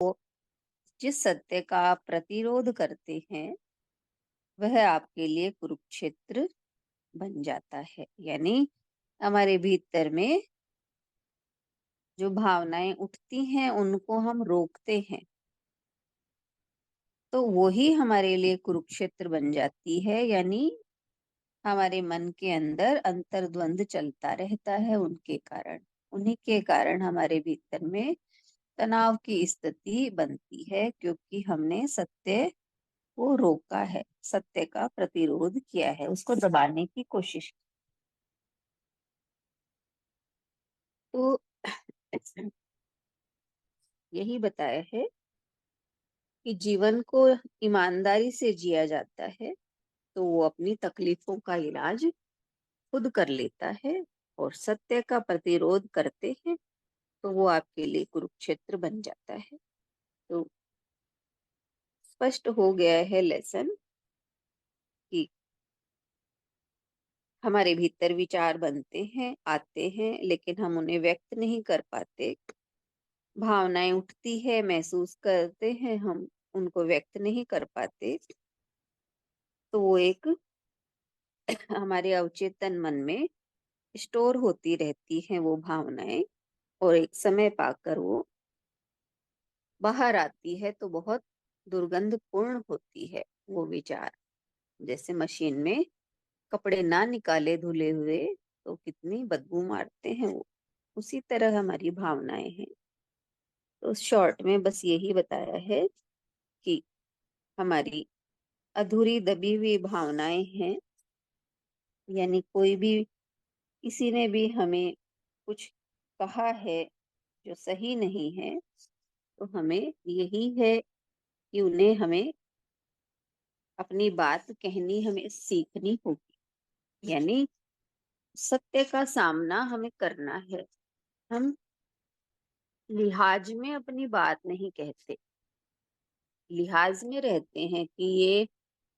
जिस सत्य का आप प्रतिरोध करते हैं, वह आपके लिए कुरुक्षेत्र बन जाता है। यानी हमारे भीतर में जो भावनाएं उठती हैं, उनको हम रोकते हैं, तो वो ही हमारे लिए कुरुक्षेत्र बन जाती है। यानी हमारे मन के अंदर अंतर्द्वंद चलता रहता है उनके कारण। उन्हीं के कारण हमारे भीतर में तनाव की स्थिति बनती है, क्योंकि हमने सत्य को रोका है, सत्य का प्रतिरोध किया है, उसको दबाने की कोशिश की। तो यही बताया है कि जीवन को ईमानदारी से जिया जाता है तो वो अपनी तकलीफों का इलाज खुद कर लेता है, और सत्य का प्रतिरोध करते हैं तो वो आपके लिए कुरुक्षेत्र बन जाता है। तो स्पष्ट हो गया है लेसन कि हमारे भीतर विचार बनते हैं, आते हैं, लेकिन हम उन्हें व्यक्त नहीं कर पाते। भावनाएं उठती है, महसूस करते हैं, हम उनको व्यक्त नहीं कर पाते। तो वो एक हमारे अवचेतन मन में स्टोर होती रहती हैं वो भावनाएं, और एक समय पाकर वो बाहर आती है तो बहुत दुर्गंधपूर्ण होती है वो विचार। जैसे मशीन में कपड़े ना निकाले धुले हुए तो कितनी बदबू मारते हैं वो, उसी तरह हमारी भावनाएं हैं। तो शॉर्ट में बस यही बताया है कि हमारी अधूरी दबी हुई भावनाएं हैं। यानी कोई भी, किसी ने भी हमें कुछ कहा है जो सही नहीं है, तो हमें यही है कि उन्हें हमें अपनी बात कहनी हमें सीखनी होगी। यानी सत्य का सामना हमें करना है। हम लिहाज में अपनी बात नहीं कहते, लिहाज में रहते हैं कि ये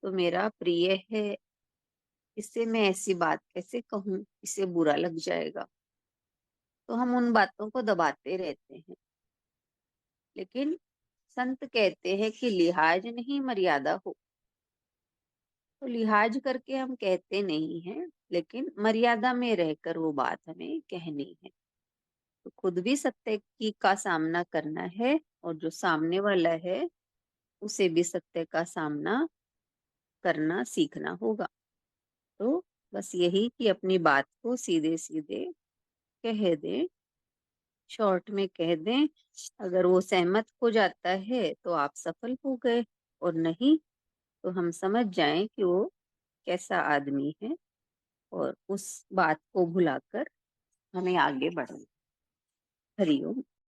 तो मेरा प्रिय है, इससे मैं ऐसी बात कैसे कहूं, इसे बुरा लग जाएगा, तो हम उन बातों को दबाते रहते हैं। लेकिन संत कहते हैं कि लिहाज नहीं मर्यादा हो। तो लिहाज करके हम कहते नहीं हैं, लेकिन मर्यादा में रहकर वो बात हमें कहनी है। तो खुद भी सत्य की का सामना करना है, और जो सामने वाला है उसे भी सत्य का सामना करना सीखना होगा। तो बस यही कि अपनी बात को सीधे सीधे कह दें, शॉर्ट में कह दें। अगर वो सहमत हो जाता है तो आप सफल हो गए, और नहीं तो हम समझ जाएं कि वो कैसा आदमी है, और उस बात को भुलाकर हमें आगे बढ़ना। हरिओम।